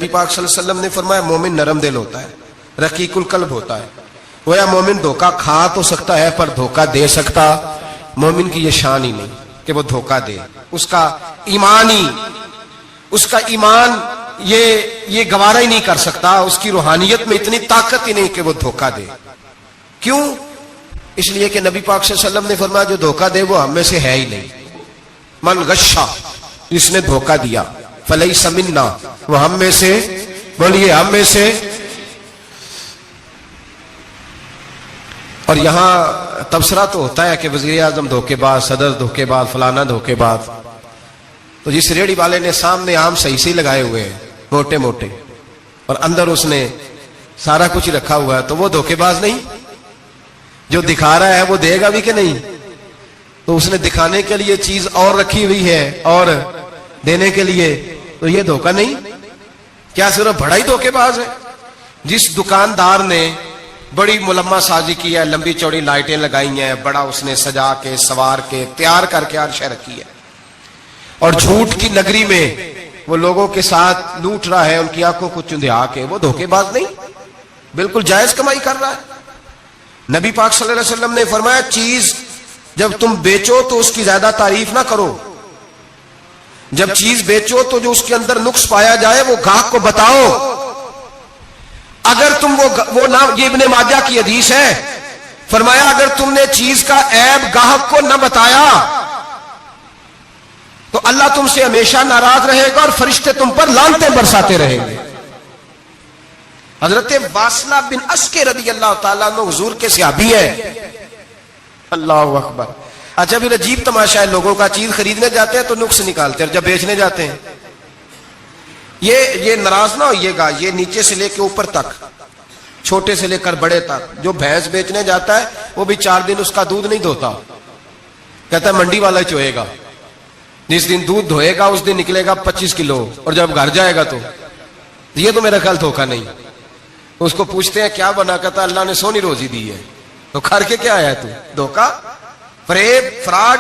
نبی پاک صلی اللہ علیہ وسلم نے فرمایا مومن نرم دل ہوتا ہے، رقیق القلب ہوتا ہے. گویا مومن دھوکہ کھا تو سکتا ہے پر دھوکہ دے سکتا مومن کی یہ شان ہی نہیں کہ وہ دھوکہ دے. اس کا ایمان یہ گوارا ہی نہیں کر سکتا، اس کی روحانیت میں اتنی طاقت ہی نہیں کہ وہ دھوکہ دے. کیوں؟ اس لیے کہ نبی پاک صلی اللہ علیہ وسلم نے فرمایا جو دھوکہ دے وہ ہم میں سے ہے ہی نہیں. من غشا، جس نے دھوکہ دیا، فلیس منا، وہ ہم میں سے، بولیے ہم میں سے. اور یہاں تبصرہ تو ہوتا ہے کہ وزیر اعظم دھوکے باز، صدر دھوکے باز، فلانا دھوکے باز. تو جس ریڑھی والے نے سامنے عام صحیح لگائے ہوئے ہیں موٹے موٹے اور اندر اس نے سارا کچھ رکھا ہوا ہے، تو وہ دھوکے باز نہیں؟ جو دکھا رہا ہے وہ دے گا بھی کہ نہیں؟ تو اس نے دکھانے کے لیے چیز اور رکھی ہوئی ہے اور دینے کے لیے، تو یہ دھوکہ نہیں؟ کیا صرف بڑا ہی دھوکے باز ہے؟ جس دکاندار نے بڑی ملمہ سازی کی ہے، لمبی چوڑی لائٹیں لگائی ہیں، بڑا اس نے سجا کے سوار کے تیار کر کے ہر شے رکھی ہے، اور جھوٹ کی نگری میں وہ لوگوں کے ساتھ لوٹ رہا ہے، ان کی آنکھوں کو چندھا کے، وہ دھوکے باز نہیں؟ بالکل جائز کمائی کر رہا ہے. نبی پاک صلی اللہ علیہ وسلم نے فرمایا چیز جب تم بیچو تو اس کی زیادہ تعریف نہ کرو. جب چیز بیچو تو جو اس کے اندر نقص پایا جائے وہ گاہک کو بتاؤ. اگر تم وہ نہ، یہ ابن ماجہ کی حدیث ہے، فرمایا اگر تم نے چیز کا عیب گاہک کو نہ بتایا تو اللہ تم سے ہمیشہ ناراض رہے گا اور فرشتے تم پر لعنتیں برساتے رہیں گے. حضرت واصلہ بن اسکے رضی اللہ تعالیٰ عنہ حضور کے صحابی ہے. اللہ اکبر. اچھا پھر عجیب تماشا ہے، لوگوں کا چیز خریدنے جاتے ہیں تو نقص نکالتے ہیں، اور جب بیچنے جاتے ہیں یہ ناراض نہ ہوئیے گا، یہ نیچے سے لے کے اوپر تک، چھوٹے سے لے کر بڑے تک، جو بھینس بیچنے جاتا ہے وہ بھی 4 دن اس کا دودھ نہیں دھوتا، کہتا ہے منڈی والا چوئے گا. جس دن دودھ دھوئے گا اس دن نکلے گا 25 کلو، اور جب گھر جائے گا تو یہ تو میرا خیال دھوکہ نہیں. اس کو پوچھتے ہیں کیا بنا، کہتا اللہ نے سونی روزی دی ہے. تو کر کے کیا آیا تو؟ دھوکہ، فریب، فراڈ،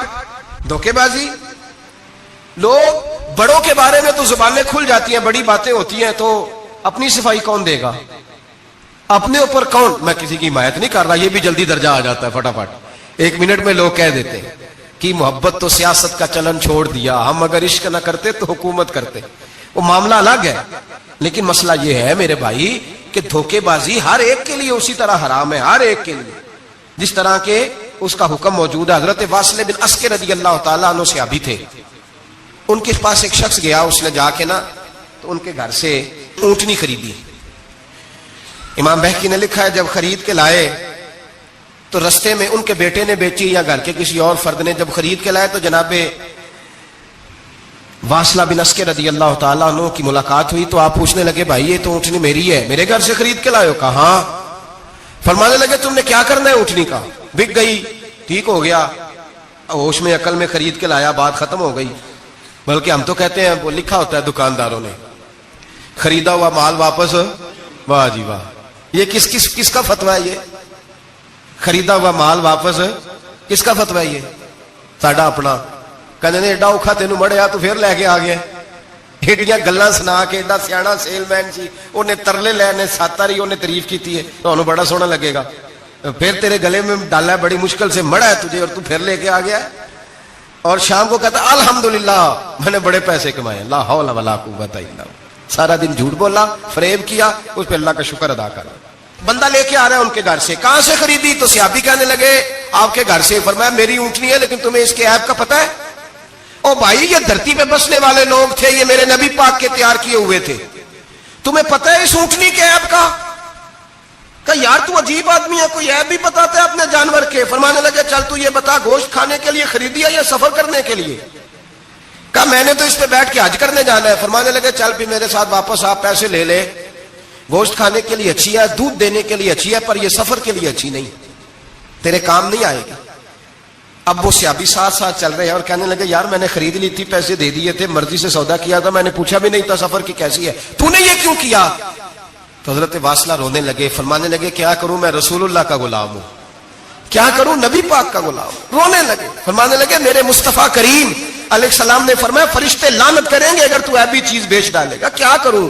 دھوکے بازی. لوگ بڑوں کے بارے میں تو زبانیں کھل جاتی ہیں، بڑی باتیں ہوتی ہیں، تو اپنی صفائی کون دے گا؟ اپنے اوپر کون؟ میں کسی کی حمایت نہیں کر رہا، یہ بھی جلدی درجہ آ جاتا ہے فٹافٹ 1 منٹ میں. لوگ کہہ دیتے ہیں کہ محبت تو سیاست کا چلن چھوڑ دیا، ہم اگر عشق نہ کرتے تو حکومت کرتے. وہ معاملہ الگ ہے، لیکن مسئلہ یہ ہے میرے بھائی کہ دھوکے بازی ہر ایک کے لیے اسی طرح حرام ہے، ہر ایک کے لیے جس طرح کے اس کا حکم موجود ہے. حضرت واصلہ بن اسکے رضی اللہ تعالیٰ عنہ صحابی تھے. ان کے پاس ایک شخص گیا، اس نے جا کے نا تو ان کے گھر سے اونٹنی خریدی. امام بہقی نے لکھا ہے جب خرید کے لائے تو رستے میں ان کے بیٹے نے بیچی یا گھر کے کسی اور فرد نے جب خرید کے لائے تو جناب واصلہ بن اسکے رضی اللہ تعالیٰ عنہ کی ملاقات ہوئی. تو آپ پوچھنے لگے بھائی یہ تو اونٹنی میری ہے، میرے گھر سے خرید کے لائے ہو؟ کہا ہاں. فرمانے لگے تم نے کیا کرنا ہے اونٹنی کا؟ بک گئی، ٹھیک ہو گیا، ہوش میں عقل میں خرید کے لایا، بات ختم ہو گئی. بلکہ ہم تو کہتے ہیں، وہ لکھا ہوتا ہے دکانداروں نے، خریدا ہوا مال واپس. واہ جی واہ، یہ کس کا فتویٰ ہے؟ یہ خریدا ہوا مال واپس کس کا فتویٰ ہے؟ یہ ساڈا اپنا. کہنے نے ایڈا اوکھا تینوں مڑیا تو پھر لے کے آ گیا. ایڈیاں گلاں سنا کے، ایڈا سیاح سیل مین سی، انہیں ترلے لینے ساتھ رہی، انہیں تعریف کی ہے، تو انہوں بڑا سونا لگے گا. پھر تیرے گلے میں ڈالا ہے، بڑی مشکل سے مڑا ہے تجھے، اور تو پھر لے کے آ گیا. اور شام کو کہتا الحمدللہ میں نے بڑے پیسے کمائے، لا حول ولا قوت الا باللہ. سارا دن جھوٹ بولا، فریب کیا، اس پہ اللہ کا شکر ادا کرا. بندہ لے کے آ رہا ہے ان کے گھر سے، کہاں سے خریدی؟ تو صحابی کہنے لگے آپ کے گھر سے. فرمایا میری اونٹنی ہے لیکن تمہیں اس کے عیب کا پتہ ہے؟ او بھائی یہ دھرتی پہ بسنے والے لوگ تھے، یہ میرے نبی پاک کے تیار کیے ہوئے تھے، تمہیں پتہ ہے اس اونٹنی کے عیب کا؟ کہ یار تو عجیب آدمی ہے، کوئی عیب بھی بتاتا ہے اپنے جانور کے. فرمانے لگے چل تو یہ بتا گوشت کھانے کے لیے خریدی ہے یا سفر کرنے کے لیے؟ کہا میں نے تو اس پہ بیٹھ کے حج کرنے جانا ہے. فرمانے لگے چل بھی میرے ساتھ واپس آپ پیسے لے لے، گوشت کھانے کے لیے اچھی ہے، دودھ دینے کے لیے اچھی ہے، پر یہ سفر کے لیے اچھی نہیں، تیرے کام نہیں آئے گی. اب وہ صحابی ساتھ ساتھ چل رہے ہیں اور کہنے لگے یار میں نے خرید لی تھی، پیسے دے دیے تھے، مرضی سے سودا کیا تھا، میں نے پوچھا بھی نہیں تھا سفر کی کیسی ہے، تو نے یہ کیوں کیا؟ تو حضرت واصلہ رونے لگے. فرمانے لگے کیا کروں، میں رسول اللہ کا غلام ہوں، کیا کروں، نبی پاک کا غلام. رونے لگے. فرمانے لگے میرے مصطفیٰ کریم علیہ السلام نے فرمایا فرشتے لعنت کریں گے اگر تو ایبی چیز بیچ ڈالے گا. کیا کروں،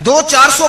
200, 400,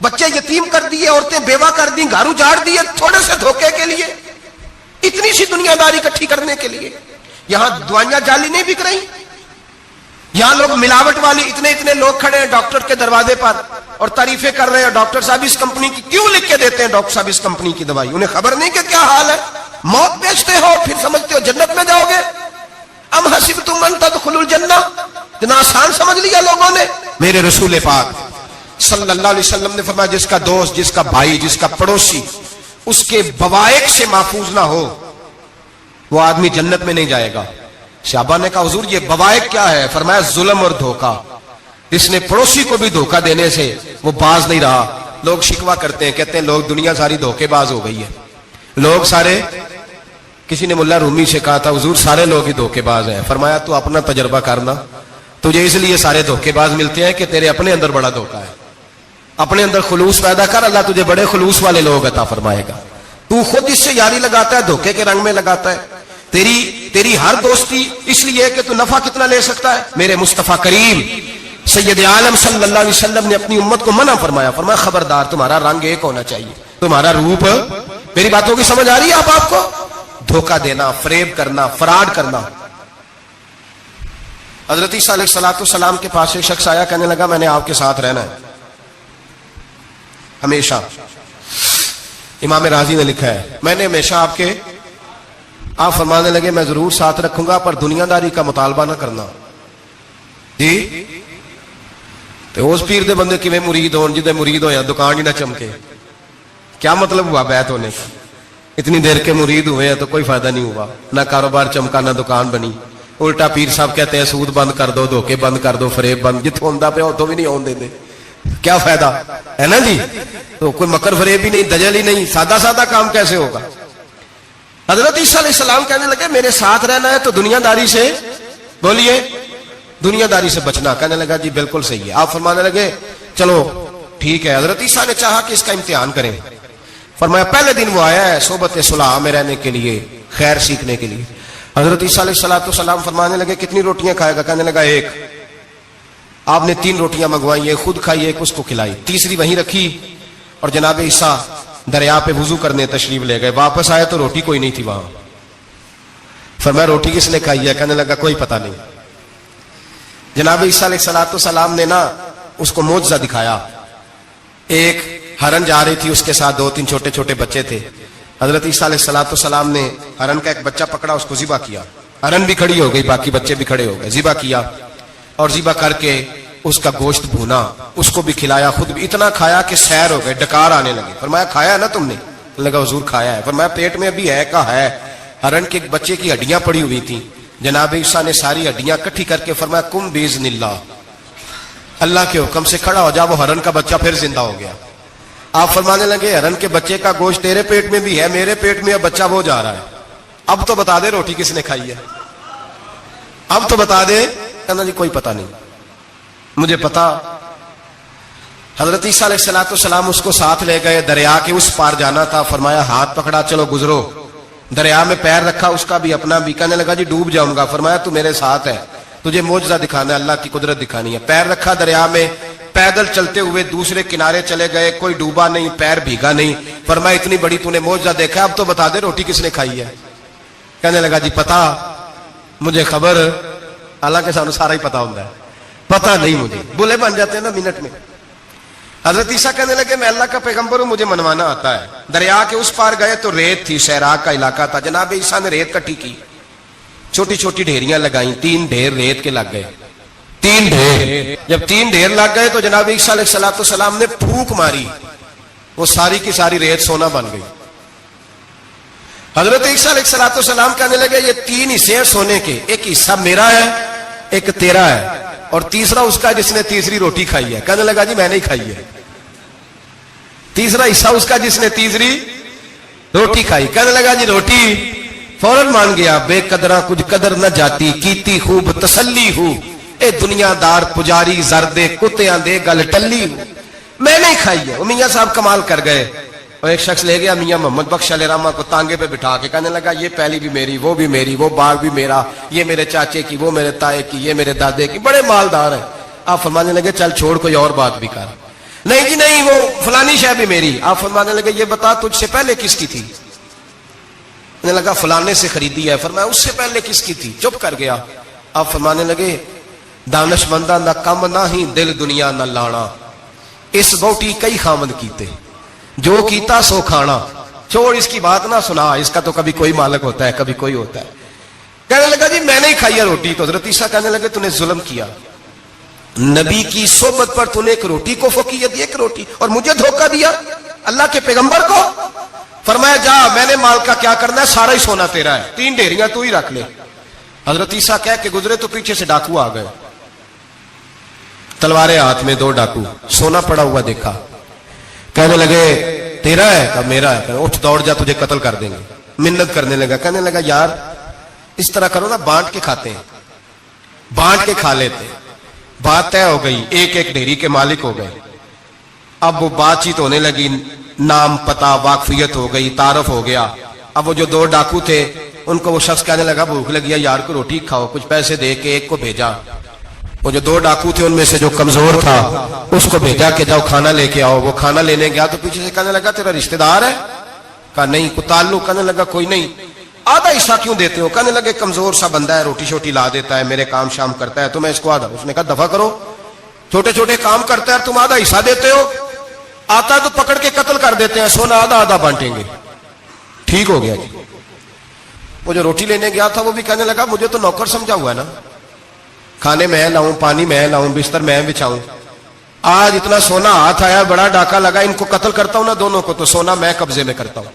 بچے یتیم کر دیے, عورتیں بیوہ کر دی, گھر اجاڑ دیے تھوڑے سے دھوکے کے لیے, اتنی سی دنیا داری اکٹھی کرنے کے لیے. یہاں دوائیاں جعلی نہیں بک رہی, یہاں لوگ ملاوٹ والی اتنے لوگ کھڑے ہیں ڈاکٹر کے دروازے پر اور تعریفیں کر رہے ہیں, ڈاکٹر صاحب اس کمپنی کی کیوں لکھ کے دیتے ہیں, ڈاکٹر صاحب اس کمپنی کی دوائی, انہیں خبر نہیں کہ کیا حال ہے. موت بیچتے ہو پھر سمجھتے ہو جنت میں جاؤ گے. ام حسبتم ان تدخلوا الجنہ, اتنا آسان سمجھ لیا لوگوں نے. میرے رسول پاک صلی اللہ علیہ وسلم نے فرمایا جس کا دوست, جس کا بھائی, جس کا پڑوسی اس کے بوائق سے محفوظ نہ ہو وہ آدمی جنت میں نہیں جائے گا. صحابہ نے کہا حضور یہ بوائق کیا ہے؟ فرمایا ظلم اور دھوکہ. اس نے پڑوسی کو بھی دھوکہ دینے سے وہ باز نہیں رہا. لوگ شکوہ کرتے ہیں, کہتے ہیں لوگ دنیا ساری دھوکے باز ہو گئی ہے, لوگ سارے. کسی نے ملا رومی سے کہا تھا حضور سارے لوگ ہی دھوکے باز ہیں. فرمایا تو اپنا تجربہ کرنا, تجھے اس لیے سارے دھوکے باز ملتے ہیں کہ تیرے اپنے اندر بڑا دھوکہ ہے. اپنے اندر خلوص پیدا کر, اللہ تجھے بڑے خلوص والے لوگ عطا فرمائے گا. تو خود اس سے یاری لگاتا ہے, دھوکے کے رنگ میں لگاتا ہے. تیری ہر دوستی اس لیے کہ تو نفع کتنا لے سکتا ہے. میرے مصطفیٰ کریم سید عالم صلی اللہ علیہ وسلم نے اپنی امت کو منع فرمایا, فرمایا خبردار تمہارا رنگ ایک ہونا چاہیے, تمہارا روپ. میری باتوں کی سمجھ آ رہی ہے آپ کو؟ دھوکہ دینا, فریب کرنا, فراڈ کرنا. حضرت عیسیٰ علیہ السلام کے پاس ایک شخص آیا, کہنے لگا میں نے آپ کے ساتھ رہنا ہے ہمیشہ. امام راضی نے لکھا ہے میں نے ہمیشہ آپ فرمانے لگے میں ضرور ساتھ رکھوں گا پر دنیا داری کا مطالبہ نہ کرنا. جی تو اس پیر دے بندے کیویں مرید ہون جدے مرید ہویا دکان ہی نہ چمکے, کیا مطلب ہوا بیعت ہونے کا؟ اتنی دیر کے مرید ہوئے ہیں تو کوئی فائدہ نہیں ہوا, نہ کاروبار چمکا نہ دکان بنی. الٹا پیر صاحب کہتے ہیں سود بند کر دو, دھوکے بند کر دو, فریب بند, جتوں ہوندا پیا اتوں بھی نہیں آن دے, کیا فائدہ ہے نا جی. تو کوئی مکر فریب ہی نہیں, دجل ہی نہیں, سادہ کام کیسے ہوگا. حضرت عیسیٰ علیہ السلام کہنے لگے میرے ساتھ رہنا ہے تو دنیا داری سے, بولیے دنیا داری سے بچنا. کہنے لگا جی بالکل صحیح ہے. آپ فرمانے لگے چلو ٹھیک ہے. حضرت عیسیٰ نے چاہا کہ اس کا امتحان کریں. فرمایا پہلے دن وہ آیا ہے صحبت صلح میں رہنے کے لیے, خیر سیکھنے کے لیے. حضرت عیسیٰ علیہ السلام فرمانے لگے کتنی روٹیاں کھائے گا؟ کہنے لگا ایک. آپ نے 3 روٹیاں منگوائی, ایک خود کھائی, ایک اس کو کھلائی, تیسری وہیں رکھی اور جناب عیسیٰ دریا پہ وضو کرنے تشریف لے گئے. واپس آئے تو روٹی کوئی نہیں تھی وہاں. فرمایا روٹی کس نے کھائی ہے؟ کہنے لگا کوئی پتہ نہیں. جناب عیسیٰ علیہ السلام نے نا اس کو معجزہ دکھایا. ایک ہرن جا رہی تھی, اس کے ساتھ 2-3 چھوٹے چھوٹے بچے تھے. حضرت عیسیٰ علیہ السلام نے ہرن کا ایک بچہ پکڑا, اس کو ذبح کیا. ہرن بھی کھڑی ہو گئی, باقی بچے بھی کھڑے ہو گئے. ذبح کیا اور ذبح کر کے اس کا گوشت بھونا, اس کو بھی کھلایا, خود بھی اتنا کھایا کہ سیر ہو گئے, ڈکار آنے لگے. فرمایا کھایا ہے نا تم نے؟ لگا حضور کھایا ہے. فرمایا پیٹ میں ابھی ہے کہا ہے. ہرن کے ایک بچے کی ہڈیاں پڑی ہوئی تھی. جناب عیسیٰ نے ساری ہڈیاں اکٹھی کر کے فرمایا کم باذن اللہ, اللہ کے حکم سے کھڑا ہو جا. وہ ہرن کا بچہ پھر زندہ ہو گیا. آپ فرمانے لگے ہرن کے بچے کا گوشت تیرے پیٹ میں بھی ہے, میرے پیٹ میں اب بچہ وہ جا رہا ہے. اب تو بتا دے روٹی کس نے کھائی ہے, اب تو بتا دے. کہنا جی کوئی پتہ نہیں, مجھے پتا. حضرت عیسیٰ علیہ السلام اس کو ساتھ لے گئے, دریا کے اس پار جانا تھا. فرمایا ہاتھ پکڑا چلو گزرو. دریا میں پیر رکھا, اس کا بھی اپنا بھی. کہنے لگا جی ڈوب جاؤں گا. فرمایا تو میرے ساتھ ہے, تجھے معجزہ دکھانا ہے, اللہ کی قدرت دکھانی ہے. پیر رکھا دریا میں, پیدل چلتے ہوئے دوسرے کنارے چلے گئے, کوئی ڈوبا نہیں, پیر بھیگا نہیں. فرمایا اتنی بڑی تو نے معجزہ دیکھا, اب تو بتا دے روٹی کس نے کھائی ہے. کہنے لگا جی پتا مجھے خبر, حالانکہ سانو سارا ہی پتا ہوتا ہے, پتا نہیں مجھے. بولے بن جاتے ہیں نا منٹ میں. حضرت عیسیٰ کہنے لگے میں اللہ کا پیغمبر ہوں, مجھے منوانا آتا ہے. دریا کے اس پار گئے تو ریت تھی, سیراک کا علاقہ تھا. جناب عیسیٰ نے ریت کٹھی کی, چھوٹی چھوٹی ڈھیریاں لگائیں. 3 ڈھیر ریت کے لگ گئے, 3 ڈھیر. جب 3 ڈھیر لگ گئے تو جناب عیسیٰ علیہ السلام نے پھونک ماری, وہ ساری کی ساری ریت سونا بن گئی. حضرت عیسیٰ علیہ السلام کہنے لگے یہ 3 حصے ہیں سونے کے, ایک حصہ میرا ہے, ایک تیرا ہے, اور تیسرا اس کا جس نے تیسری روٹی کھائی ہے. کہنے لگا جی میں نہیں کھائی ہے. تیسرا حصہ اس کا جس نے تیسری روٹی کھائی. کہنے لگا جی روٹی. فوراً مان گیا, بے قدرہ کچھ قدر نہ جاتی, کیتی خوب تسلی ہو, اے دنیا دار پجاری زردے کتیاں دے گل ٹلی ہو, میں نہیں کھائی ہے. وہ میاں صاحب کمال کر گئے, اور ایک شخص لے گیا میاں محمد بخش علیہ رحمہ کو تانگے پہ بٹھا کے. کہنے لگا یہ پہلی بھی میری, وہ بھی میری, وہ باغ بھی میرا, یہ میرے چاچے کی, وہ میرے تائے کی, یہ میرے دادے کی, بڑے مالدار ہیں. آپ فرمانے لگے چل چھوڑ کوئی اور بات بھی کر. نہیں جی نہیں، وہ فلانی شے بھی میری. آپ فرمانے لگے یہ بتا تجھ سے پہلے کس کی تھی؟ نے لگا فلانے سے خریدی ہے. فرمایا اس سے پہلے کس کی تھی؟ چپ کر گیا. آپ فرمانے لگے دانش مندہ نہ کم نہ ہی دل دنیا نہ لانا، اس بوٹی کئی خامد کیتے، جو کیتا سو کھانا. چھوڑ اس کی بات نہ سنا، اس کا تو کبھی کوئی مالک ہوتا ہے کبھی کوئی ہوتا ہے. کہنے لگا جی میں نے ہی کھائی ہے روٹی. تو حضرت عیسیٰ کہنے لگے تو نے ظلم کیا، نبی کی صحبت پر تو نے ایک روٹی کو فوقیت دی، ایک روٹی، اور مجھے دھوکہ دیا اللہ کے پیغمبر کو. فرمایا جا میں نے مال کا کیا کرنا ہے، سارا ہی سونا تیرا ہے، 3 ڈھیریاں تو ہی رکھ لے. حضرت عیسیٰ کہہ کے گزرے تو پیچھے سے ڈاکو آ گئے، تلواریں ہاتھ میں، 2 ڈاکو، سونا پڑا ہوا دیکھا. کہنے لگے تیرا ہے؟ کہا میرا ہے. کہا اٹھ دوڑ جا تجھے قتل کر دیں گے. منت کرنے لگا. کہنے لگا یار اس طرح کرو نا، بانٹ کے کھاتے ہیں، بانٹ کے کھا لیتے ہیں. بات طے ہو گئی، ایک ایک ڈھیری کے مالک ہو گئے. اب وہ بات چیت ہونے لگی، نام پتہ واقفیت ہو گئی، تعارف ہو گیا. اب وہ جو 2 ڈاکو تھے ان کو وہ شخص کہنے لگا بھوک لگی ہے یار کو روٹی کھاؤ، کچھ پیسے دے کے ایک کو بھیجا. وہ جو 2 ڈاکو تھے ان میں سے جو کمزور تھا اس کو بھیجا کہ جاؤ کھانا لے کے آؤ. وہ کھانا لینے گیا تو پیچھے سے کہنے لگا تیرا رشتہ دار ہے؟ کہا نہیں. کوئی تعلق؟ کہنے لگا کوئی نہیں. آدھا حصہ کیوں دیتے ہو؟ کہنے لگے کمزور سا بندہ ہے، روٹی شوٹی لا دیتا ہے، میرے کام شام کرتا ہے، تو میں اس کو آدھا. اس نے کہا دفع کرو، چھوٹے چھوٹے کام کرتا ہے تم آدھا حصہ دیتے ہو، آتا تو پکڑ کے قتل کر دیتے ہیں، سونا آدھا آدھا بانٹیں گے. ٹھیک ہو گیا جی. وہ جو روٹی لینے گیا تھا وہ بھی کہنے لگا مجھے تو نوکر سمجھا ہوا ہے نا، کھانے میں لاؤں، پانی میں لاؤں، بستر میں بچھاؤں. آج اتنا سونا ہاتھ آیا، بڑا ڈاکہ لگا، ان کو قتل کرتا ہوں نا دونوں کو، تو سونا میں قبضے میں کرتا ہوں.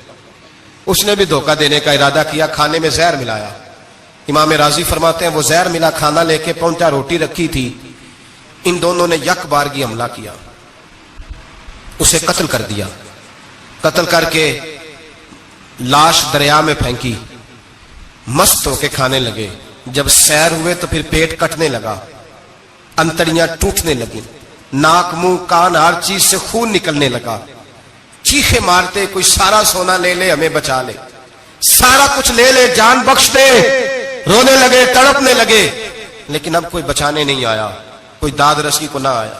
اس نے بھی دھوکہ دینے کا ارادہ کیا، کھانے میں زہر ملایا. امام راضی فرماتے ہیں وہ زہر ملا کھانا لے کے پہنچا، روٹی رکھی تھی، ان دونوں نے یک بارگی حملہ کیا، اسے قتل کر دیا. قتل کر کے لاش دریا میں پھینکی، مست ہو کے کھانے لگے. جب سیر ہوئے تو پھر پیٹ کٹنے لگا، انتڑیاں ٹوٹنے لگی، ناک منہ کان ہر چیز سے خون نکلنے لگا. چیخے مارتے کوئی سارا سونا لے لے ہمیں بچا لے، سارا کچھ لے لے جان بخش دے. رونے لگے، تڑپنے لگے، لیکن اب کوئی بچانے نہیں آیا، کوئی داد رسی کو نہ آیا.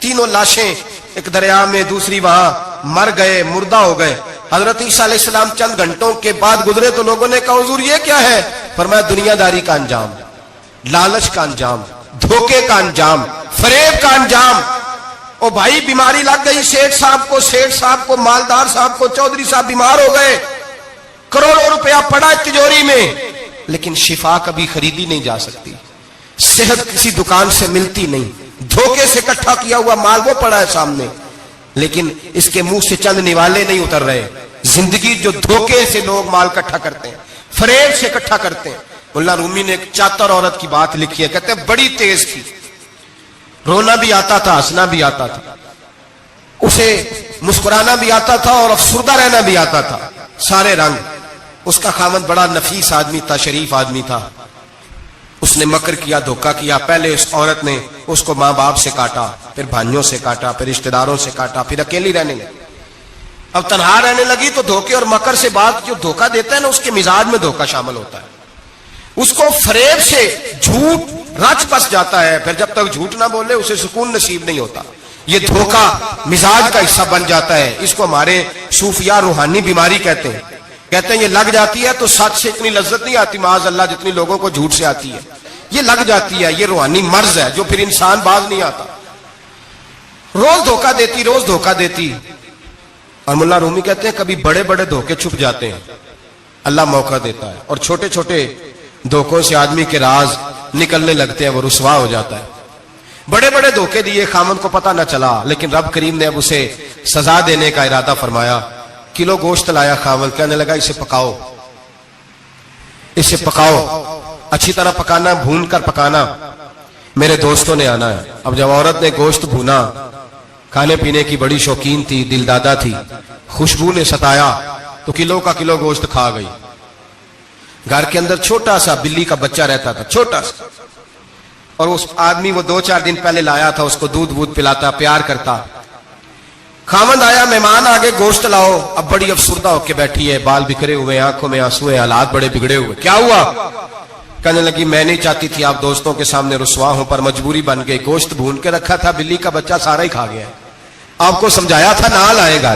تینوں لاشیں ایک دریا میں، دوسری وہاں، مر گئے، مردہ ہو گئے. حضرت عیسیٰ علیہ السلام چند گھنٹوں کے بعد گزرے تو لوگوں نے کہا حضور یہ کیا ہے؟ فرمایا دنیا داری کا انجام، لالچ کا انجام، دھوکے کا انجام، فریب کا انجام. او بھائی بیماری لگ گئی سیٹھ صاحب کو، مالدار صاحب کو، چودھری صاحب بیمار ہو گئے، کروڑوں روپیہ پڑا تجوری میں، لیکن شفا کبھی خریدی نہیں جا سکتی، صحت کسی دکان سے ملتی نہیں. دھوکے سے اکٹھا کیا ہوا مال وہ پڑا ہے سامنے، لیکن اس کے منہ سے چند نوالے نہیں اتر رہے. زندگی جو دھوکے سے لوگ مال اکٹھا کرتے ہیں، فریب سے اکٹھا کرتے ہیں. مولانا رومی نے ایک چاتر عورت کی بات لکھی ہے، کہتے ہیں بڑی تیز تھی، رونا بھی آتا تھا، ہنسنا بھی آتا تھا، اسے مسکرانا بھی آتا تھا اور افسردہ رہنا بھی آتا تھا، سارے رنگ. اس کا خاوند بڑا نفیس آدمی تھا، شریف آدمی تھا. اس نے مکر کیا، دھوکہ کیا. پہلے اس عورت نے اس کو ماں باپ سے کاٹا، پھر بھائیوں سے کاٹا، پھر رشتہ داروں سے کاٹا، پھر اکیلی رہنے لگی. اب تنہا رہنے لگی تو دھوکے اور مکر سے بات، جو دھوکہ دیتا ہے نا اس کے مزاج میں دھوکہ شامل ہوتا ہے. اس کو فریب سے جھوٹ رچ پس جاتا ہے، پھر جب تک جھوٹ نہ بولے اسے سکون نصیب نہیں ہوتا. یہ دھوکہ مزاج کا حصہ بن جاتا ہے. اس کو ہمارے صوفیاء روحانی بیماری کہتے ہیں. کہتے ہیں یہ لگ جاتی ہے تو سچ سے اتنی لذت نہیں آتی معاذ اللہ جتنی لوگوں کو جھوٹ سے آتی ہے. یہ لگ جاتی ہے، یہ روحانی مرض ہے جو پھر انسان باز نہیں آتا. روز دھوکہ دیتی، روز دھوکہ دیتی. اور مولانا رومی کہتے ہیں کبھی بڑے بڑے دھوکے چھپ جاتے ہیں، اللہ موقع دیتا ہے، اور چھوٹے چھوٹے دھوکوں سے آدمی کے راز نکلنے لگتے ہیں، وہ رسوا ہو جاتا ہے. بڑے بڑے دھوکے دیے، خامن کو پتہ نہ چلا، لیکن رب کریم نے اب اسے سزا دینے کا ارادہ فرمایا. کلو گوشت لایا خامن، کہنے لگا اسے پکاؤ، اسے پکاؤ، اچھی طرح پکانا، بھون کر پکانا، میرے دوستوں نے آنا ہے. اب جب عورت نے گوشت بھونا، کھانے پینے کی بڑی شوقین تھی، دل دادا تھی، خوشبو نے ستایا تو کلو کا کلو گوشت کھا گئی. گھر کے اندر چھوٹا سا بلی کا بچہ رہتا تھا، چھوٹا سا، اور اس آدمی وہ 2-4 دن پہلے لایا تھا، اس کو دودھ وودھ پلاتا، پیار کرتا. خامند آیا، مہمان آگے، گوشت لاؤ. اب بڑی افسردہ ہو کے بیٹھی ہے، بال بکھرے ہوئے، آنکھوں میں آنسو ہیں، حالات بڑے بگڑے ہوئے. کیا ہوا؟ کہنے لگی میں نہیں چاہتی تھی آپ دوستوں کے سامنے رسوا ہوں، پر مجبوری بن گئی. گوشت بھون کے رکھا تھا، بلی کا بچہ سارا ہی کھا گیا. آپ کو سمجھایا تھا نہ لائے گا.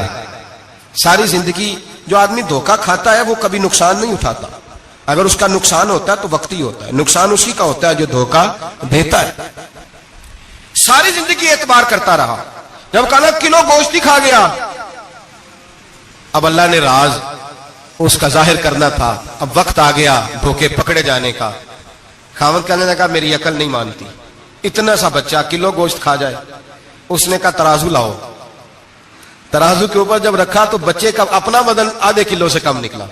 ساری زندگی جو آدمی دھوکہ کھاتا ہے وہ کبھی نقصان نہیں اٹھاتا. اگر اس کا نقصان ہوتا ہے تو وقتی ہوتا ہے. نقصان اسی کا ہوتا ہے جو دھوکہ دیتا ہے. ساری زندگی اعتبار کرتا رہا. جب کہا کلو گوشت ہی کھا گیا, اب اللہ نے راز اس کا ظاہر کرنا تھا. اب وقت آ گیا دھوکے پکڑے جانے کا. خاوند کہنے لگا میری عقل نہیں مانتی, اتنا سا بچہ کلو گوشت کھا جائے. اس نے کہا ترازو لاؤ. ترازو کے اوپر جب رکھا تو بچے کا اپنا وزن آدھے کلو سے کم نکلا.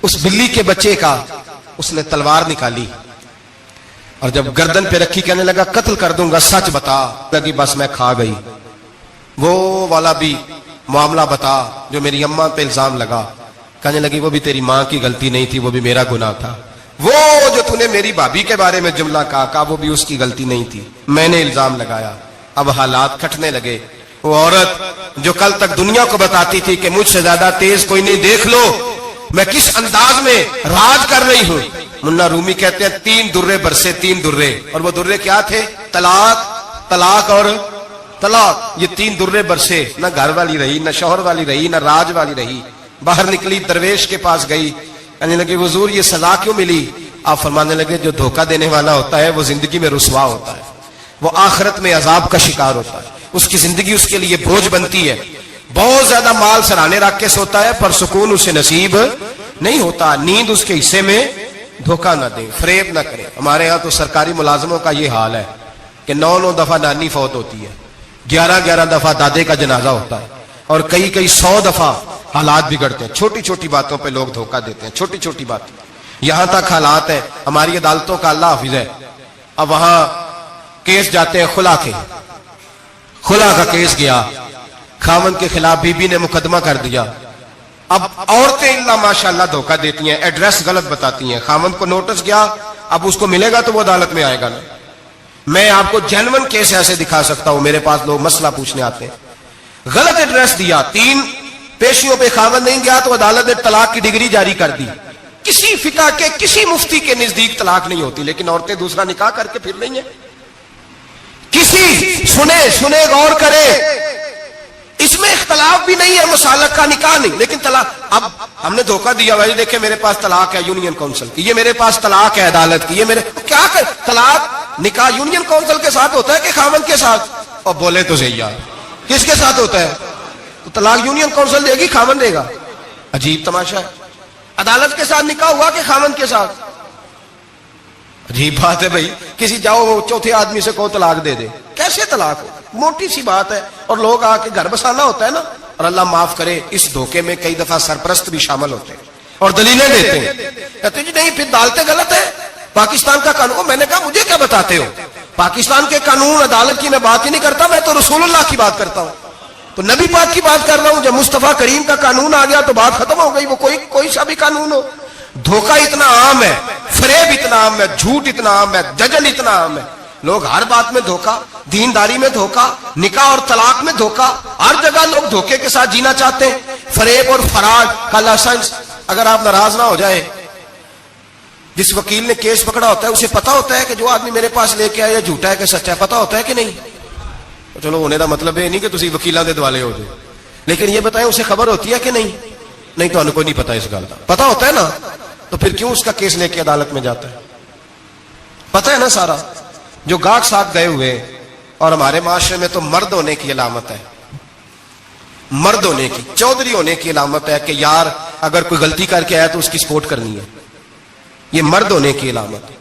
اس بلی کے بچے کا اس نے تلوار نکالی اور جب گردن پہ رکھی کہنے لگا قتل کر دوں گا, سچ بتا. لگی بس میں کھا گئی. وہ والا بھی معاملہ بتا جو میری اماں پہ الزام لگا. کہنے لگی وہ بھی تیری ماں کی غلطی نہیں تھی, وہ بھی میرا گناہ تھا. وہ جو تو نے میری بھابھی کے بارے میں جملہ کہا وہ بھی اس کی غلطی نہیں تھی, میں نے الزام لگایا. اب حالات کھٹنے لگے. وہ عورت جو کل تک دنیا کو بتاتی تھی کہ مجھ سے زیادہ تیز کوئی نہیں, دیکھ لو میں کس انداز میں راج کر رہی ہوں. منا رومی کہتے ہیں 3 درے برسے, 3 درے, اور وہ درے کیا تھے؟ طلاق, طلاق اور طلاق. یہ 3 درے برسے. نہ گھر والی رہی, نہ شوہر والی رہی, نہ راج والی رہی. باہر نکلی, درویش کے پاس گئی, کہنے لگے حضور یہ سزا کیوں ملی؟ آپ فرمانے لگے جو دھوکہ دینے والا ہوتا ہے وہ زندگی میں رسوا ہوتا ہے, وہ آخرت میں عذاب کا شکار ہوتا ہے. اس کی زندگی اس کے لیے بوجھ بنتی ہے. بہت زیادہ مال سرانے رکھ کے سوتا ہے پر سکون اسے نصیب نہیں ہوتا. نیند اس کے حصے میں دھوکہ نہ دے, فریب نہ کرے. ہمارے ہاں تو سرکاری ملازموں کا یہ حال ہے کہ 9 دفعہ نانی فوت ہوتی ہے, 11 دفعہ دادے کا جنازہ ہوتا ہے, اور کئی 100 دفعہ حالات بگڑتے ہیں. چھوٹی چھوٹی باتوں پہ لوگ دھوکہ دیتے ہیں, چھوٹی چھوٹی بات. یہاں تک حالات ہیں ہماری عدالتوں کا اللہ حافظ ہے. اب وہاں کیس جاتے ہیں خلا کے, خلا کا کیس گیا, خاوند کے خلاف بیوی نے مقدمہ کر دیا. اب عورتیں اللہ ماشاءاللہ دھوکہ دیتی ہیں, ایڈریس غلط بتاتی ہیں. خاوند کو نوٹس گیا, اب اس کو ملے گا تو وہ عدالت میں آئے گا نا. میں آپ کو جینون کیس ایسے دکھا سکتا ہوں, میرے پاس لوگ مسئلہ پوچھنے آتے ہیں. غلط ایڈریس دیا, 3 پیشیوں پہ خاوند نہیں گیا تو عدالت نے طلاق کی ڈگری جاری کر دی. کسی فقہ کے کسی مفتی کے نزدیک طلاق نہیں ہوتی, لیکن عورتیں دوسرا نکاح کر کے پھر رہی ہیں. کسی سنے غور کرے, اس میں اختلاف بھی نہیں ہے, مسالک کا نکاح نہیں, لیکن طلاق. اب ہم نے دھوکہ دیا, بھائی دیکھیں میرے پاس طلاق ہے یونین کونسل کی, یہ میرے پاس طلاق ہے عدالت کی, یہ میرے کیا کر. طلاق نکاح یونین کونسل کے ساتھ ہوتا ہے کہ خاوند کے ساتھ؟ اور بولے تو صحیح یار, کس کے ساتھ ہوتا ہے؟ تو طلاق یونین کونسل دے گی, خاوند دے گا. عجیب تماشا ہے. عدالت کے ساتھ نکاح ہوا کہ خاوند کے ساتھ؟ عجیب بات ہے بھائی. کسی جاؤ چوتھے آدمی سے کو طلاق دے دے, کیسے طلاق ہو؟ موٹی سی بات ہے. اور لوگ آ کے گھر بسانا ہوتا ہے نا. اور اللہ معاف کرے اس دھوکے میں کئی دفعہ سرپرست بھی شامل ہوتے ہیں اور دلیلیں دیتے ہیں, کہتے ہیں جی نہیں پھر دالتے غلط ہے, پاکستان کا قانون. میں نے کہا مجھے کیا بتاتے ہو, پاکستان کے قانون عدالت کی میں بات ہی نہیں کرتا, میں تو رسول اللہ کی بات کرتا ہوں, تو نبی پاک کی بات کر رہا ہوں. جب مصطفیٰ کریم کا قانون آ گیا تو بات ختم ہو گئی, وہ کوئی سا بھی قانون ہو. دھوکہ اتنا عام ہے, فریب اتنا عام ہے, جھوٹ اتنا عام ہے, دجل اتنا عام ہے. لوگ ہر بات میں دھوکہ, دینداری میں دھوکہ, نکاح اور طلاق میں دھوکہ, ہر جگہ لوگ دھوکے کے ساتھ جینا چاہتے ہیں. فریب اور فراڈ کا لائسنس. اگر آپ ناراض نہ ہو جائے, جس وکیل نے کیس پکڑا ہوتا ہے اسے پتا ہوتا ہے کہ جو آدمی میرے پاس لے کے آیا جھوٹا ہے کہ سچا ہے, پتا ہوتا ہے کہ نہیں؟ چلو ہونے کا مطلب یہ نہیں کہ تسی وکیلاں دے دوالے ہو جائے, لیکن یہ بتائیں اسے خبر ہوتی ہے کہ نہیں؟ نہیں تو کوئی نہیں پتا اس گل کا. پتا ہوتا ہے نا, تو پھر کیوں اس کا کیس لے کے عدالت میں جاتا ہے؟ پتا ہے نا سارا. جو گاہک ساتھ گئے ہوئے, اور ہمارے معاشرے میں تو مرد ہونے کی علامت ہے, مرد ہونے کی, چودھری ہونے کی علامت ہے کہ یار اگر کوئی غلطی کر کے آیا تو اس کی سپورٹ کرنی ہے. یہ مرد ہونے کی علامت ہے,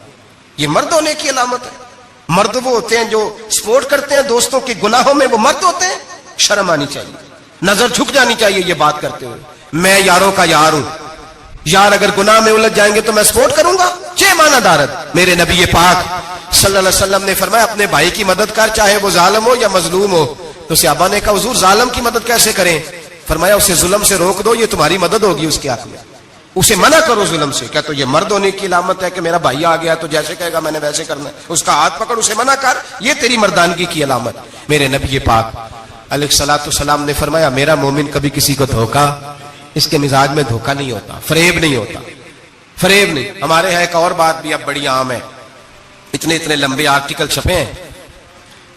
یہ مرد ہونے کی علامت ہے. مرد وہ ہوتے ہیں جو سپورٹ کرتے ہیں دوستوں کے گناہوں میں, وہ مرد ہوتے ہیں. شرم آنی چاہیے, نظر جھک جانی چاہیے یہ بات کرتے ہوئے. میں یاروں کا یار ہوں, یار اگر گناہ میں الجھ جائیں گے تو میں سپورٹ کروں گا. چھ معنی دارت. میرے نبی پاک صلی اللہ علیہ وسلم نے فرمایا اپنے بھائی کی مدد کر, چاہے وہ ظالم ہو یا مظلوم ہو. تو صحابہ نے کہا حضور ظالم کی مدد کیسے کریں؟ فرمایا اسے ظلم سے روک دو, یہ تمہاری مدد ہوگی اس کے حق میں. اسے منع کرو ظلم سے. کہا تو یہ مرد ہونے کی علامت ہے کہ میرا بھائی آ گیا تو جیسے کہے گا میں نے ویسے کرنا ہے. اس کا ہاتھ پکڑ, اسے منع کر, یہ تیری مردانگی کی علامت. میرے نبی پاک علیہ الصلوۃ والسلام نے فرمایا میرا مومن کبھی کسی کو دھوکا, اس کے مزاج میں دھوکا نہیں ہوتا, فریب نہیں ہوتا, فریب نہیں. ہمارے یہاں ایک اور بات بھی اب بڑی عام ہے, اتنے لمبے آرٹیکل چھپے ہیں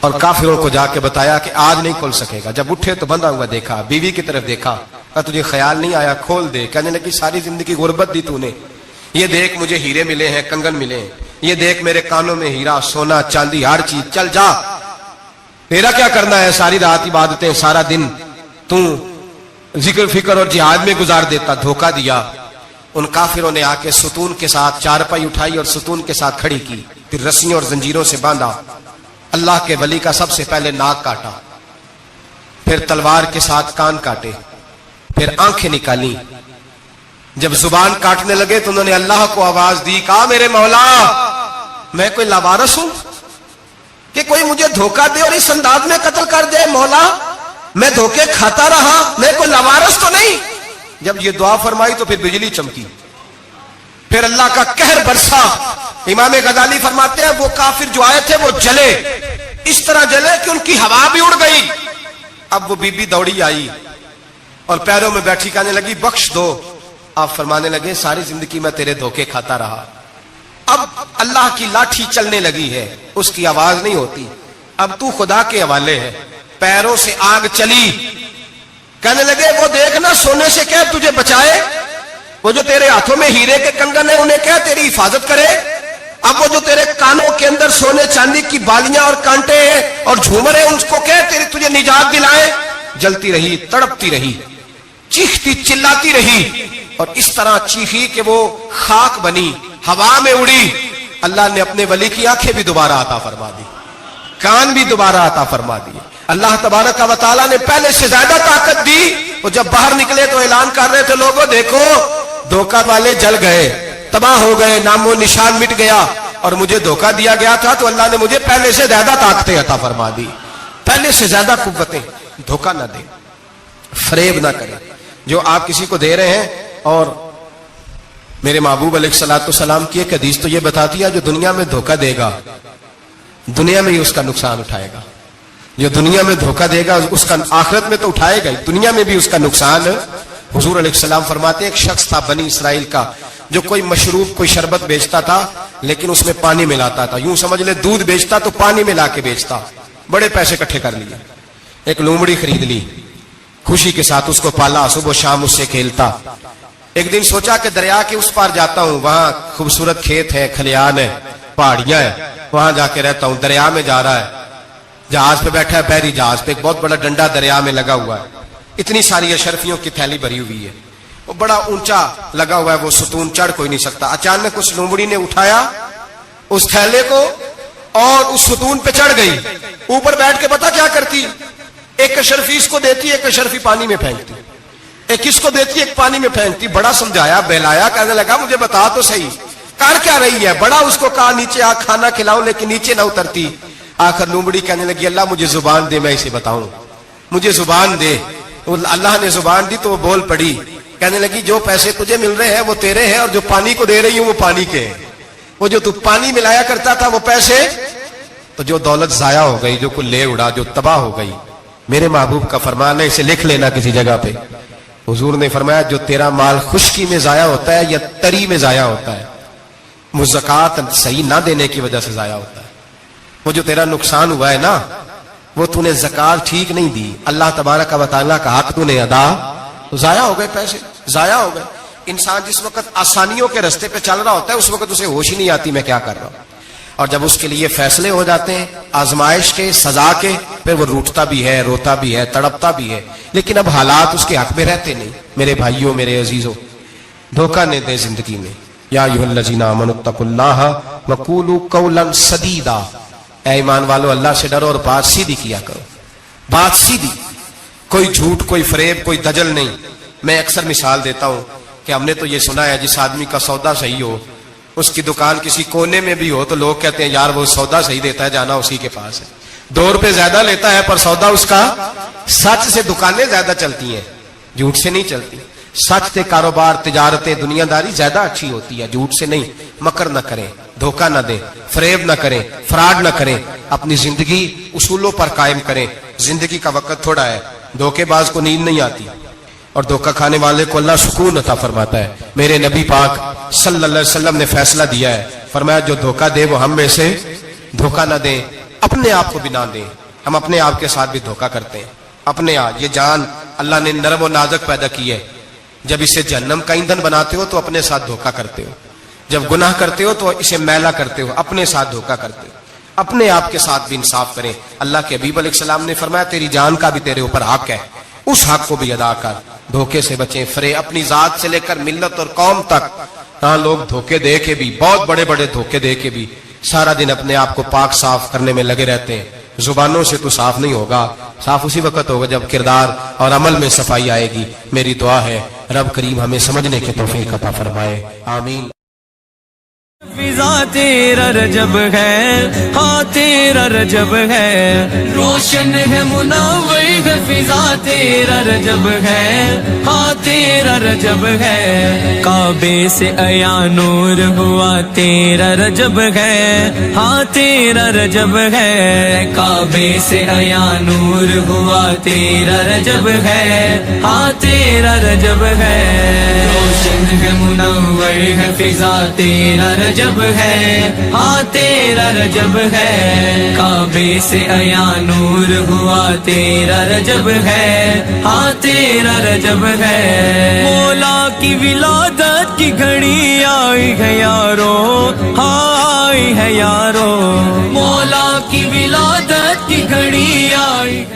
اور کافروں کو جا کے بتایا کہ آج نہیں کھل سکے گا. جب اٹھے تو بندھا ہوا دیکھا, بیوی کی طرف دیکھا, کہا تجھے خیال نہیں آیا کھول دے؟ کہنے لگی ساری زندگی غربت دی تو نے, یہ دیکھ مجھے ہیرے ملے ہیں, کنگن ملے ہیں, یہ دیکھ میرے کانوں میں ہیرا سونا چاندی ہر چیز, چل جا, تیرا کیا کرنا ہے؟ ساری رات عبادتیں, سارا دن تو ذکر فکر اور جہاد میں گزار دیتا. دھوکہ دیا. ان کافروں نے آ کے ستون کے ساتھ چارپائی اٹھائی اور ستون کے ساتھ کھڑی کی, پھر رسیوں اور زنجیروں سے باندھا. اللہ کے ولی کا سب سے پہلے ناک کاٹا, پھر تلوار کے ساتھ کان کاٹے, پھر آنکھیں نکالی. جب زبان کاٹنے لگے تو انہوں نے اللہ کو آواز دی, کہا میرے مولا میں کوئی لاوارث ہوں کہ کوئی مجھے دھوکہ دے اور اس انداز میں قتل کر دے؟ مولا میں دھوکے کھاتا رہا, میں کوئی لاوارث تو نہیں. جب یہ دعا فرمائی تو پھر بجلی چمکی, پھر اللہ کا قہر برسا. امام غزالی فرماتے ہیں وہ کافر جو آئے تھے وہ جلے, اس طرح جلے کہ ان کی ہوا بھی اڑ گئی. اب وہ بی بی دوڑی آئی اور پیروں میں بیٹھی کہنے لگی بخش دو. آپ فرمانے لگے ساری زندگی میں تیرے دھوکے کھاتا رہا, اب اللہ کی لاٹھی چلنے لگی ہے, اس کی آواز نہیں ہوتی, اب تو خدا کے حوالے ہے. پیروں سے آگ چلی. کہنے لگے وہ دیکھنا سونے سے کہہ تجھے بچائے, وہ جو تیرے ہاتھوں میں ہیرے کے کنگن ہیں انہیں کہہ تیری حفاظت کرے, اب وہ جو تیرے کانوں کے اندر سونے چاندی کی بالیاں اور کانٹے ہیں اور جھومر ہیں ان کو کہہ تجھے نجات دلائے. جلتی رہی, تڑپتی رہی, چیختی چلاتی رہی, اور اس طرح چیخی کہ وہ خاک بنی, ہوا میں اڑی. اللہ نے اپنے ولی کی آنکھیں بھی دوبارہ عطا فرما دی, کان بھی دوبارہ عطا فرما دیے. اللہ تبارک و تعالیٰ نے پہلے سے زیادہ طاقت دی. وہ جب باہر نکلے تو اعلان کر رہے تھے لوگوں دیکھو دھوکہ والے جل گئے, تباہ ہو گئے, نام و نشان مٹ گیا, اور مجھے دھوکہ دیا گیا تھا تو اللہ نے مجھے پہلے سے زیادہ طاقتیں عطا فرما دی, پہلے سے زیادہ قوتیں. دھوکہ نہ دیں, فریب نہ کریں. جو آپ کسی کو دے رہے ہیں, اور میرے محبوب علیہ الصلوۃ والسلام کی ایک حدیث تو یہ بتاتی ہے جو دنیا میں دھوکہ دے گا دنیا میں ہی اس کا نقصان اٹھائے گا. جو دنیا میں دھوکہ دے گا اس کا آخرت میں تو اٹھائے گا, دنیا میں بھی اس کا نقصان. حضور علیہ السلام فرماتے ہیں ایک شخص تھا بنی اسرائیل کا جو کوئی مشروب کوئی شربت بیچتا تھا لیکن اس میں پانی ملاتا تھا. یوں سمجھ لے دودھ بیچتا تو پانی ملا کے بیچتا. بڑے پیسے اکٹھے کر لیے, ایک لومڑی خرید لی, خوشی کے ساتھ اس کو پالا, صبح شام اس سے کھیلتا. ایک دن سوچا کہ دریا کے اس پار جاتا ہوں, وہاں خوبصورت کھیت ہے, کھلیان ہے, پہاڑیاں ہیں, وہاں جا کے رہتا ہوں. دریا میں جا رہا ہے, جہاز پہ بیٹھا ہے, بحری جہاز پہ, ایک بہت بڑا ڈنڈا دریا میں لگا ہوا ہے, اتنی ساری اشرفیوں کی تھیلی بھری ہوئی ہے, وہ بڑا اونچا لگا ہوا ہے, وہ ستون چڑھ کوئی نہیں سکتا. اچانک اس لومڑی نے اٹھایا اس تھیلے کو اور اس ستون پہ چڑھ گئی. اوپر بیٹھ کے پتا کیا کرتی, ایک اشرفی اس کو دیتی, ایک اشرفی پانی میں پھینکتی, ایک اس کو دیتی, ایک پانی میں پھینکتی. بڑا سمجھایا بہلایا, کہنے لگا مجھے بتا تو صحیح کر کیا رہی ہے. بڑا اس کو کہا نیچے آ کھانا کھلاؤ, لیکن نیچے نہ اترتی. آخر لومڑی کہنے لگی اللہ مجھے زبان دے, میں اسے بتاؤں, مجھے زبان دے. اللہ نے زبان دی تو وہ بول پڑی. کہنے لگی جو پیسے تجھے مل رہے ہیں وہ تیرے ہیں, اور جو پانی کو دے رہی ہوں وہ پانی کے ہیں. وہ جو تو پانی ملایا کرتا تھا وہ پیسے, تو جو دولت ضائع ہو گئی, جو کوئی لے اڑا, جو تباہ ہو گئی. میرے محبوب کا فرمان ہے, اسے لکھ لینا کسی جگہ پہ. حضور نے فرمایا جو تیرا مال خشکی میں ضائع ہوتا ہے یا تری میں ضائع ہوتا ہے وہ زکوٰۃ صحیح نہ دینے کی وجہ سے ضائع ہوتا ہے. وہ جو تیرا نقصان ہوا ہے نا, وہ تو نے زکوٰۃ ٹھیک نہیں دی, اللہ تبارک و تعالیٰ کا حق تو نے ادا, تو ضائع ہو گئے, پیسے ضائع ہو گئے. انسان جس وقت آسانیوں کے رستے پہ چل رہا ہوتا ہے اس وقت اسے ہوش ہی نہیں آتی میں کیا کر رہا ہوں, اور جب اس کے لیے فیصلے ہو جاتے ہیں آزمائش کے, سزا کے, پھر وہ روٹتا بھی ہے, روتا بھی ہے, تڑپتا بھی ہے. لیکن اب حالات اس کے حق میں رہتے نہیں. میرے بھائیوں, میرے عزیزوں, دھوکہ نہ دیں زندگی میں. یا ایھا الذین آمنوا اتقوا اللہ وقولوا قولا سدیدا, اے ایمان والو اللہ سے ڈرو اور بات سیدھی کیا کرو, بات سیدھی, کوئی جھوٹ, کوئی فریب, کوئی دجل نہیں. میں اکثر مثال دیتا ہوں کہ ہم نے تو یہ سنا ہے جس آدمی کا سودا صحیح ہو, اس کی دکان کسی کونے میں بھی ہو تو لوگ کہتے ہیں یار وہ سودا صحیح دیتا ہے, جانا اسی کے پاس ہے. 2 روپے زیادہ لیتا ہے پر سودا اس کا سچ سے. دکانیں زیادہ چلتی ہیں, جھوٹ سے نہیں چلتی. سچ سے کاروبار, تجارتیں, دنیا داری زیادہ اچھی ہوتی ہے, جھوٹ سے نہیں. مکر نہ کریں, دھوکہ نہ دیں, فریب نہ کریں, فراڈ نہ کریں. اپنی زندگی اصولوں پر قائم کریں. زندگی کا وقت تھوڑا ہے, دھوکے باز کو نیند نہیں آتی, اور دھوکہ کھانے والے کو اللہ سکون عطا فرماتا ہے. میرے نبی پاک صلی اللہ علیہ وسلم نے فیصلہ دیا ہے, فرمایا جو دھوکہ دے وہ ہم میں سے دھوکہ نہ دیں. اپنے آپ کو بھی نہ دیں. ہم اپنے آپ کے ساتھ بھی دھوکہ کرتے ہیں. اپنے آپ, یہ جان اللہ نے نرم و نازک پیدا کی ہے. جب اسے جہنم کا ایندھن بناتے ہو تو اپنے ساتھ دھوکہ کرتے ہو. جب گناہ کرتے ہو تو اسے میلا کرتے ہو, اپنے ساتھ دھوکہ کرتے ہو. اپنے آپ کے ساتھ بھی انصاف کریں. اللہ کے حبیب علیہ السلام نے فرمایا تیری جان کا بھی تیرے اوپر حق ہے, اس حق کو بھی ادا کر. دھوکے سے بچیں. فرے اپنی ذات سے لے کر ملت اور قوم تک. ہاں, لوگ دھوکے دے کے بھی, بہت بڑے بڑے دھوکے دے کے بھی سارا دن اپنے آپ کو پاک صاف کرنے میں لگے رہتے ہیں. زبانوں سے تو صاف نہیں ہوگا, صاف اسی وقت ہوگا جب کردار اور عمل میں صفائی آئے گی. میری دعا ہے رب کریم ہمیں سمجھنے کی توفیق عطا فرمائے. آمین. فضا تیرا رجب ہے, ہاں تیرا رجب ہے, روشن ہے منور ہے فضا تیرا رجب ہے, ہاں تیرا رجب ہے, کعبے سے عیاں نور ہوا تیرا رجب ہے, ہاں تیرا رجب ہے, کعبے سے عیاں نور ہوا تیرا رجب ہے, ہاں تیرا رجب ہے, روشن ہے منور ہے فضا تیرا رجب ہے, ہاں تیرا رجب ہے, کعبے سے عیاں نور ہوا تیرا رجب ہے, ہاں تیرا رجب ہے, مولا کی ولادت کی گھڑی آئی ہے یارو, ہاں آئی ہے یارو, مولا کی ولادت کی گھڑی آئی ہے.